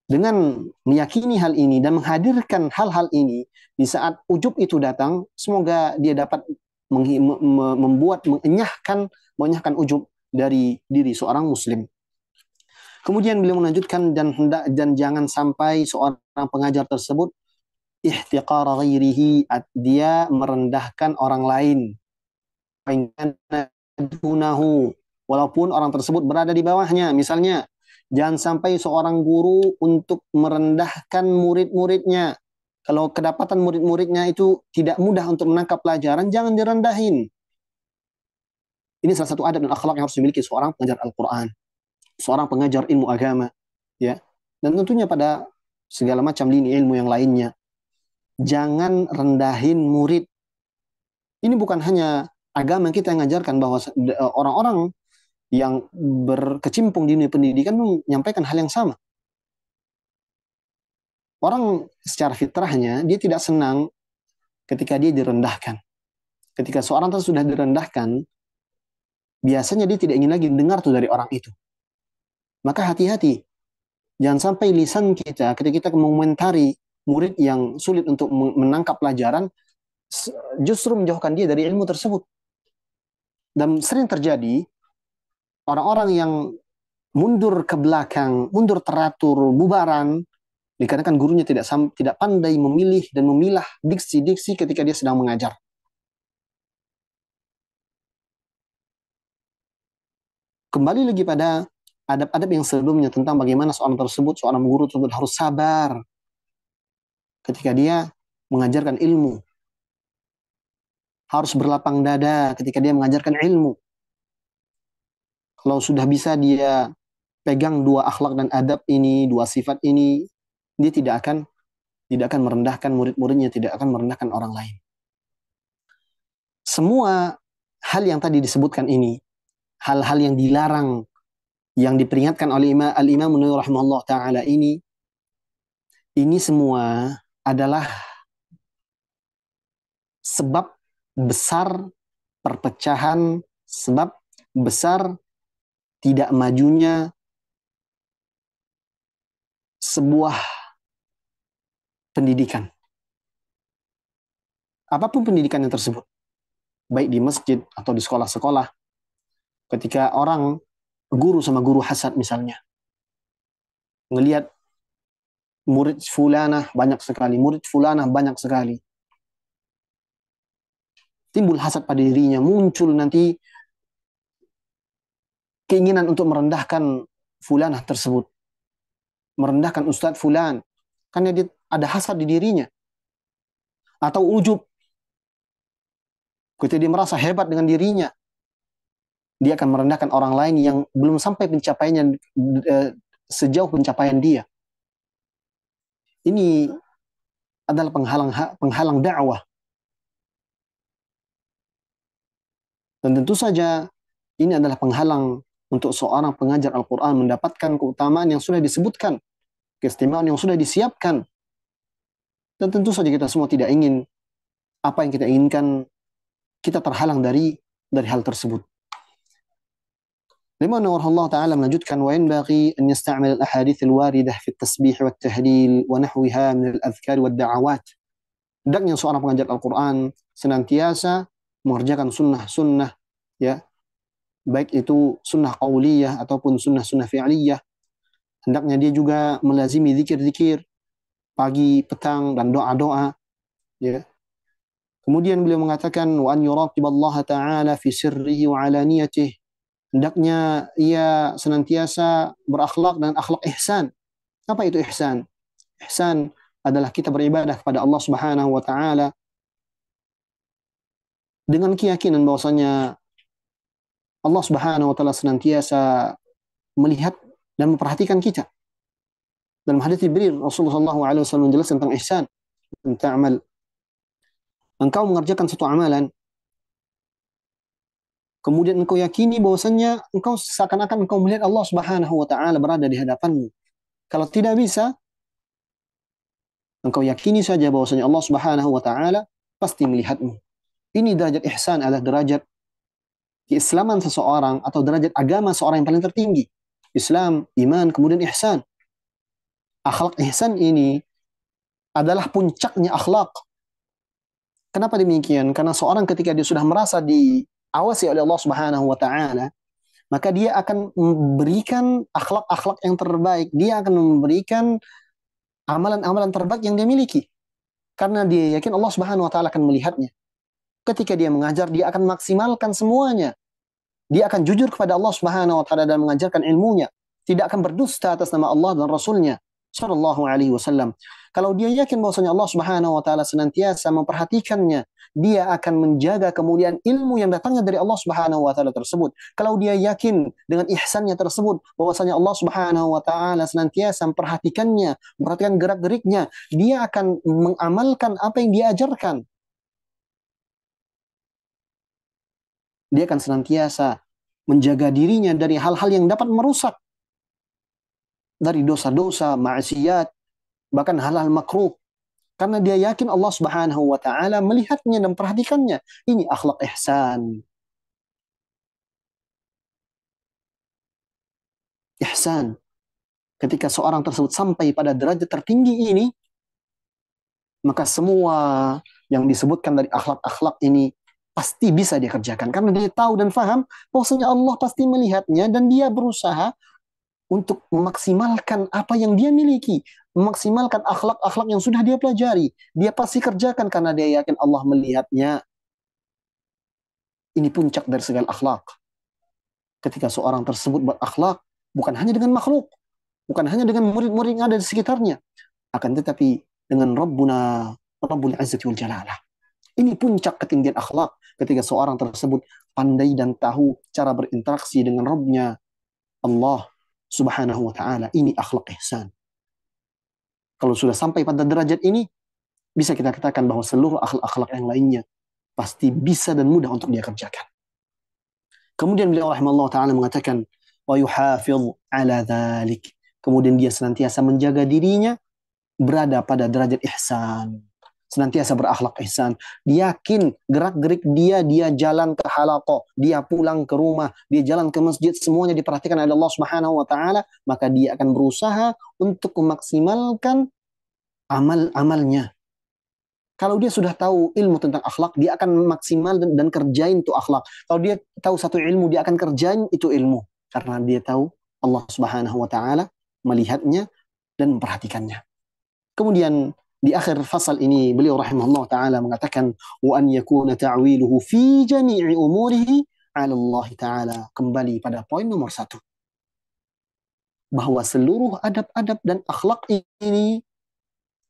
Dengan meyakini hal ini dan menghadirkan hal-hal ini di saat ujub itu datang, semoga dia dapat mengenyahkan ujub dari diri seorang muslim. Kemudian beliau melanjutkan dan jangan sampai seorang pengajar tersebut ihtiqara ghairihi, dia merendahkan orang lain. Walaupun orang tersebut berada di bawahnya. Misalnya, jangan sampai seorang guru untuk merendahkan murid-muridnya. Kalau kedapatan murid-muridnya itu tidak mudah untuk menangkap pelajaran, jangan direndahin. Ini salah satu adab dan akhlak yang harus dimiliki seorang pengajar Al-Quran, seorang pengajar ilmu agama, ya. Dan tentunya pada segala macam lini ilmu yang lainnya. Jangan rendahin murid. Ini bukan hanya agama kita yang mengajarkan bahwa orang-orang yang berkecimpung di dunia pendidikan menyampaikan hal yang sama. Orang secara fitrahnya dia tidak senang ketika dia direndahkan. Ketika seorang sudah direndahkan, biasanya dia tidak ingin lagi mendengar tuh dari orang itu. Maka hati-hati. Jangan sampai lisan kita ketika kita mengomentari murid yang sulit untuk menangkap pelajaran, justru menjauhkan dia dari ilmu tersebut. Dan sering terjadi orang-orang yang mundur ke belakang, mundur teratur, bubaran, dikarenakan gurunya tidak pandai memilih dan memilah diksi-diksi ketika dia sedang mengajar. Kembali lagi pada adab-adab yang sebelumnya tentang bagaimana seorang guru tersebut harus sabar ketika dia mengajarkan ilmu. Harus berlapang dada ketika dia mengajarkan ilmu. Kalau sudah bisa dia pegang dua akhlak dan adab ini, dua sifat ini, dia tidak akan merendahkan murid-muridnya, tidak akan merendahkan orang lain. Semua hal yang tadi disebutkan ini, hal-hal yang dilarang yang diperingatkan oleh Al-Imam Nawawi rahimahullah taala ini semua adalah sebab besar perpecahan, sebab besar tidak majunya sebuah pendidikan. Apapun pendidikan yang tersebut, baik di masjid atau di sekolah-sekolah, ketika orang guru sama guru hasad misalnya, ngelihat murid fulanah banyak sekali, murid fulanah banyak sekali, timbul hasad pada dirinya, muncul nanti keinginan untuk merendahkan fulanah tersebut, merendahkan ustadz fulan, karena dia ada hasad di dirinya, atau ujub, ketika dia merasa hebat dengan dirinya, dia akan merendahkan orang lain yang belum sampai pencapaiannya sejauh pencapaian dia. Ini adalah penghalang dakwah. Dan tentu saja ini adalah penghalang untuk seorang pengajar Al-Quran mendapatkan keutamaan yang sudah disebutkan, keistimewaan yang sudah disiapkan. Dan tentu saja kita semua tidak ingin apa yang kita inginkan, kita terhalang dari hal tersebut. Lima Allah Ta'ala melanjutkan, وَيَنْبَغِي أَنْ يَسْتَعْمِلَ الْأَحَادِيثِ الْوَارِدَةِ فِي التَّسْبِيحِ وَالتَّهْلِيلِ وَنَحْوِهَا مِنَ الْأَذْكَارِ وَالدَّعَوَاتِ. Hendaknya seorang pengajar Al-Quran senantiasa mengerjakan sunnah-sunnah, ya, baik itu sunnah qauliyah ataupun sunnah-sunnah fi'liyah. Hendaknya dia juga melazimi zikir-zikir pagi, petang, dan doa-doa, ya. Kemudian beliau mengatakan, wa an yuraqiballaha ta'ala fi sirrihi wa alaniyatih. Hendaknya ia senantiasa berakhlak dan akhlak ihsan. Apa itu ihsan? Ihsan adalah kita beribadah kepada Allah Subhanahu wa taala dengan keyakinan bahwasanya Allah Subhanahu wa taala senantiasa melihat dan memperhatikan kita. Dalam hadis Jibril, Rasulullah SAW menjelaskan tentang ihsan, tentang amal. Engkau mengerjakan satu amalan, kemudian engkau yakini bahwasanya engkau seakan-akan engkau melihat Allah Subhanahu wa taala berada di hadapanmu. Kalau tidak bisa, engkau yakini saja bahwasanya Allah Subhanahu wa taala pasti melihatmu. Ini derajat ihsan, adalah derajat keislaman seseorang atau derajat agama seorang yang paling tertinggi. Islam, iman, kemudian ihsan. Akhlak ihsan ini adalah puncaknya akhlak. Kenapa demikian? Karena seorang ketika dia sudah merasa diawasi oleh Allah Subhanahu wa taala, maka dia akan memberikan akhlak-akhlak yang terbaik. Dia akan memberikan amalan-amalan terbaik yang dia miliki. Karena dia yakin Allah Subhanahu wa taala akan melihatnya. Ketika dia mengajar, dia akan maksimalkan semuanya. Dia akan jujur kepada Allah Subhanahu wa taala dan mengajarkan ilmunya. Tidak akan berdusta atas nama Allah dan Rasulnya sallallahu alaihi wasallam. Kalau dia yakin bahwasanya Allah Subhanahu wa taala senantiasa memperhatikannya, dia akan menjaga kemuliaan ilmu yang datangnya dari Allah Subhanahu wa taala tersebut. Kalau dia yakin dengan ihsannya tersebut bahwasanya Allah Subhanahu wa taala senantiasa memperhatikannya, memperhatikan gerak-geriknya, dia akan mengamalkan apa yang dia ajarkan. Dia akan senantiasa menjaga dirinya dari hal-hal yang dapat merusak, dari dosa-dosa, maksiat, bahkan hal-hal makruh. Karena dia yakin Allah Subhanahu wa taala melihatnya dan perhatikannya. Ini akhlak ihsan. Ihsan. Ketika seorang tersebut sampai pada derajat tertinggi ini, maka semua yang disebutkan dari akhlak-akhlak ini pasti bisa dia kerjakan. Karena dia tahu dan faham bahwasanya Allah pasti melihatnya dan dia berusaha untuk memaksimalkan apa yang dia miliki, memaksimalkan akhlak-akhlak yang sudah dia pelajari. Dia pasti kerjakan karena dia yakin Allah melihatnya. Ini puncak dari segala akhlak. Ketika seorang tersebut berakhlak, bukan hanya dengan makhluk, bukan hanya dengan murid-murid yang ada di sekitarnya, akan tetapi dengan Rabbuna, Rabbul Izzati wal Jalalah. Ini puncak ketinggian akhlak ketika seorang tersebut pandai dan tahu cara berinteraksi dengan Rabbnya, Allah Subhanahu wa ta'ala. Ini akhlak ihsan. Kalau sudah sampai pada derajat ini, bisa kita katakan bahwa seluruh akhlak-akhlak yang lainnya pasti bisa dan mudah untuk dia kerjakan. Kemudian beliau rahimahullah ta'ala mengatakan, wa yuhafidh ala dhalik. Kemudian dia senantiasa menjaga dirinya berada pada derajat ihsan, senantiasa berakhlak ihsan. Dia yakin gerak-gerik dia, dia jalan ke halaqah, dia pulang ke rumah, dia jalan ke masjid, semuanya diperhatikan oleh Allah Subhanahu wa taala, maka dia akan berusaha untuk memaksimalkan amal-amalnya. Kalau dia sudah tahu ilmu tentang akhlak, dia akan maksimal dan kerjain itu akhlak. Kalau dia tahu satu ilmu, dia akan kerjain itu ilmu. Karena dia tahu Allah Subhanahu wa taala melihatnya dan memperhatikannya. Kemudian di akhir fasal ini beliau rahimahullah taala mengatakan wa an yakuna ta'wiluhu fi jami'i umurihi 'ala Allah taala. Kembali pada poin nomor 1, bahwa seluruh adab-adab dan akhlak ini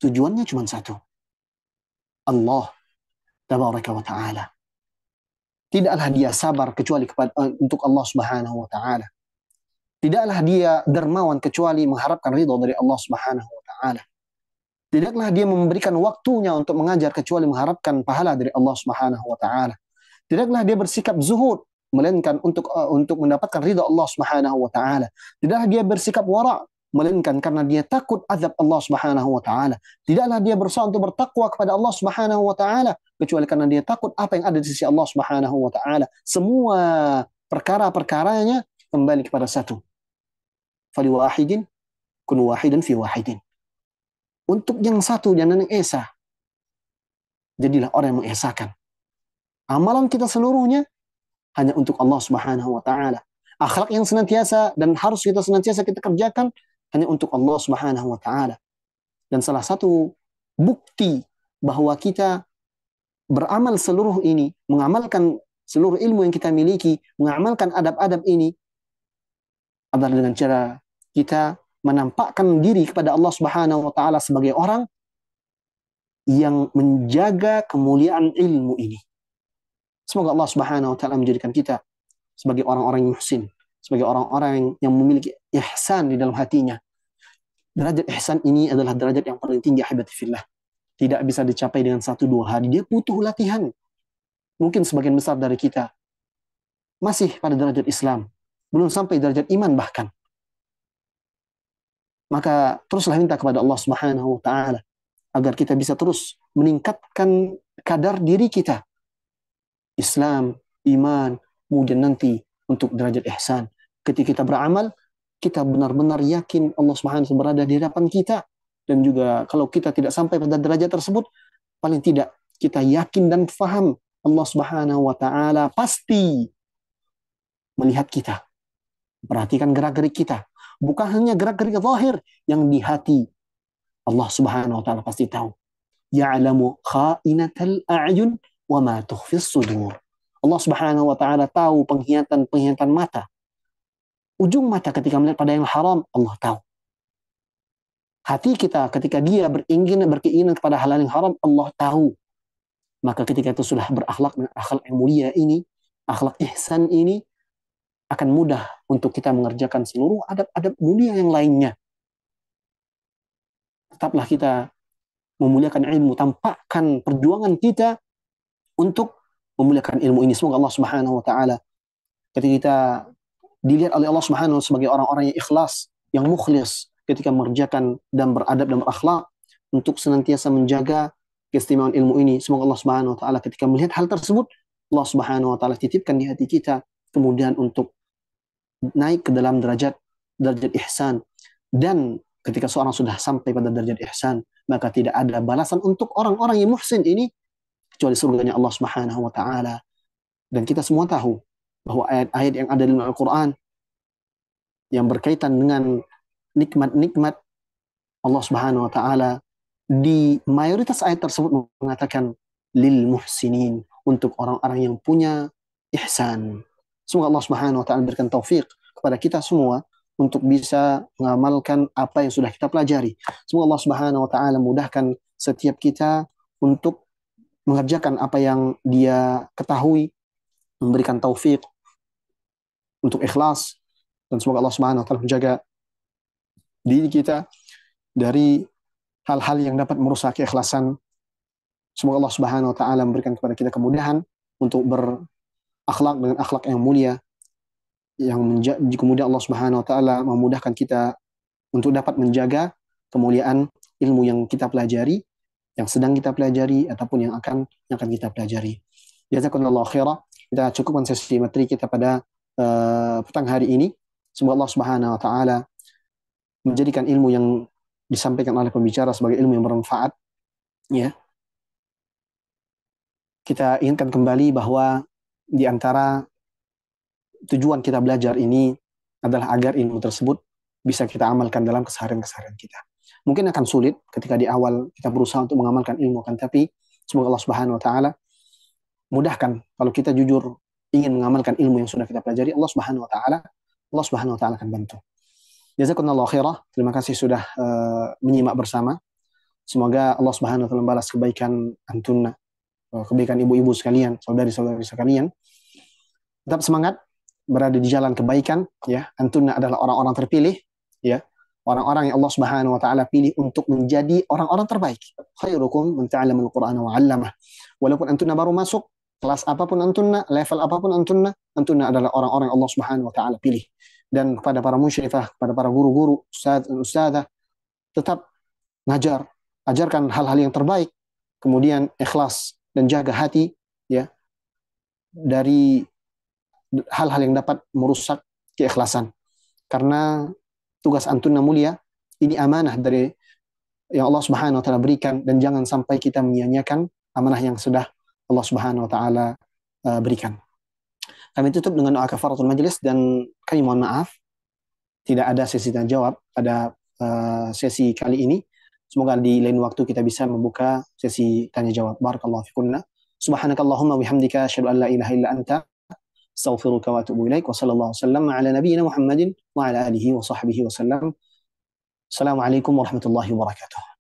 tujuannya cuma satu, Allah tabaraka wa taala. Tidaklah dia sabar kecuali untuk Allah Subhanahu wa taala. Tidaklah dia dermawan kecuali mengharapkan ridha dari Allah Subhanahu wa taala. Tidaklah dia memberikan waktunya untuk mengajar kecuali mengharapkan pahala dari Allah Subhanahu wa taala. Tidaklah dia bersikap zuhud melainkan untuk mendapatkan ridha Allah Subhanahu wa taala. Tidaklah dia bersikap wara melainkan karena dia takut azab Allah Subhanahu wa taala. Tidaklah dia berusaha untuk bertakwa kepada Allah Subhanahu wa taala kecuali karena dia takut apa yang ada di sisi Allah Subhanahu wa taala. Semua perkara-perkaranya kembali kepada satu. Fali wahidin kun wahidan fi wahidin. Untuk yang satu, jangan yang esa. Jadilah orang yang mengesakan. Amalan kita seluruhnya hanya untuk Allah Subhanahu wa taala. Akhlak yang senantiasa dan harus kita senantiasa kita kerjakan hanya untuk Allah Subhanahu wa taala. Dan salah satu bukti bahwa kita beramal seluruh ini, mengamalkan seluruh ilmu yang kita miliki, mengamalkan adab-adab ini adalah dengan cara kita menampakkan diri kepada Allah Subhanahu wa taala sebagai orang yang menjaga kemuliaan ilmu ini. Semoga Allah Subhanahu wa taala menjadikan kita sebagai orang-orang yang muhsin, sebagai orang-orang yang memiliki ihsan di dalam hatinya. Derajat ihsan ini adalah derajat yang paling tinggi, ahibati fillah. Tidak bisa dicapai dengan 1-2 hari. Dia butuh latihan. Mungkin sebagian besar dari kita masih pada derajat Islam, belum sampai derajat iman bahkan. Maka teruslah minta kepada Allah Subhanahu wa taala agar kita bisa terus meningkatkan kadar diri kita. Islam, iman, kemudian nanti untuk derajat ihsan. Ketika kita beramal, kita benar-benar yakin Allah Subhanahu wa taala berada di hadapan kita, dan juga kalau kita tidak sampai pada derajat tersebut, paling tidak kita yakin dan faham Allah Subhanahu wa taala pasti melihat kita, perhatikan gerak-gerik kita. Bukan hanya gerak-gerik zahir, yang di hati Allah Subhanahu wa taala pasti tahu. Ya'lamu kha'inatal a'yun wa ma tukhfis sudur. Allah Subhanahu wa taala tahu penghiyatan mata. Ujung mata ketika melihat pada yang haram, Allah tahu. Hati kita ketika dia berkeinginan kepada hal yang haram, Allah tahu. Maka ketika itu sudah berakhlak dengan akhlak yang mulia ini, akhlak ihsan ini, akan mudah untuk kita mengerjakan seluruh adab-adab mulia yang lainnya. Tetaplah kita memuliakan ilmu, tampakkan perjuangan kita untuk memuliakan ilmu ini. Semoga Allah Subhanahu wa taala ketika kita dilihat oleh Allah Subhanahu wa taala sebagai orang-orang yang ikhlas, yang mukhlis ketika mengerjakan dan beradab dan berakhlak, untuk senantiasa menjaga keistimewaan ilmu ini. Semoga Allah Subhanahu wa taala ketika melihat hal tersebut, Allah Subhanahu wa taala titipkan di hati kita kemudian untuk naik ke dalam derajat ihsan. Dan ketika seorang sudah sampai pada derajat ihsan, maka tidak ada balasan untuk orang-orang yang muhsin ini kecuali surganya Allah Subhanahu wa taala. Dan kita semua tahu bahwa ayat-ayat yang ada dalam Al-Qur'an yang berkaitan dengan nikmat-nikmat Allah Subhanahu wa taala, di mayoritas ayat tersebut mengatakan lil muhsinin, untuk orang-orang yang punya ihsan. Semoga Allah Subhanahu wa taala berikan taufik kepada kita semua untuk bisa mengamalkan apa yang sudah kita pelajari. Semoga Allah Subhanahu wa taala mudahkan setiap kita untuk mengerjakan apa yang Dia ketahui, memberikan taufik untuk ikhlas, dan semoga Allah Subhanahu wa taala menjaga diri kita dari hal-hal yang dapat merusak keikhlasan. Semoga Allah Subhanahu wa taala memberikan kepada kita kemudahan untuk berakhlak dengan akhlak yang mulia. kemudian Allah Subhanahu wa taala memudahkan kita untuk dapat menjaga kemuliaan ilmu yang kita pelajari, yang sedang kita pelajari ataupun yang akan kita pelajari. Jazakumullah khairah. Kita cukupkan sesi materi kita pada petang hari ini. Semoga Allah Subhanahu wa taala menjadikan ilmu yang disampaikan oleh pembicara sebagai ilmu yang bermanfaat, ya. Kita ingatkan kembali bahwa di antara tujuan kita belajar ini adalah agar ilmu tersebut bisa kita amalkan dalam keseharian-keseharian kita. Mungkin akan sulit ketika di awal kita berusaha untuk mengamalkan ilmu, kan, tapi semoga Allah Subhanahu wa taala mudahkan kalau kita jujur ingin mengamalkan ilmu yang sudah kita pelajari. Allah Subhanahu wa taala akan bantu. Jazakumullah khairah. Terima kasih sudah menyimak bersama. Semoga Allah Subhanahu wa taala membalas kebaikan antunna, kebaikan ibu-ibu sekalian, saudari-saudari sekalian. Tetap semangat berada di jalan kebaikan, ya. Antunna adalah orang-orang terpilih, ya. Orang-orang yang Allah Subhanahu wa taala pilih untuk menjadi orang-orang terbaik. Khairukum man ta'allama al-Qur'ana wa 'allamah. Walaupun antunna baru masuk, kelas apapun antunna, level apapun antunna adalah orang-orang yang Allah Subhanahu wa taala pilih. Dan kepada para musyrifah, kepada para guru-guru, ustaz dan ustazah, tetap ngajar, ajarkan hal-hal yang terbaik, kemudian ikhlas dan jaga hati, ya, dari hal-hal yang dapat merusak keikhlasan. Karena tugas antunna mulia, ini amanah dari yang Allah Subhanahu wa taala berikan, dan jangan sampai kita menyia-nyiakan amanah yang sudah Allah Subhanahu wa taala berikan. Kami tutup dengan doa kafaratul majlis, dan kami mohon maaf tidak ada sesi tanya jawab pada sesi kali ini. Semoga di lain waktu kita bisa membuka sesi tanya jawab. Barakallahu fikunna. Subhanakallahumma wihamdika asyhadu an la ilaha illa anta astaghfiruka wa atubu ilaik. Wa sallallahu wasallam ala nabiyyina Muhammadin wa ala alihi wa sahbihi wasallam. Assalamualaikum warahmatullahi wabarakatuh.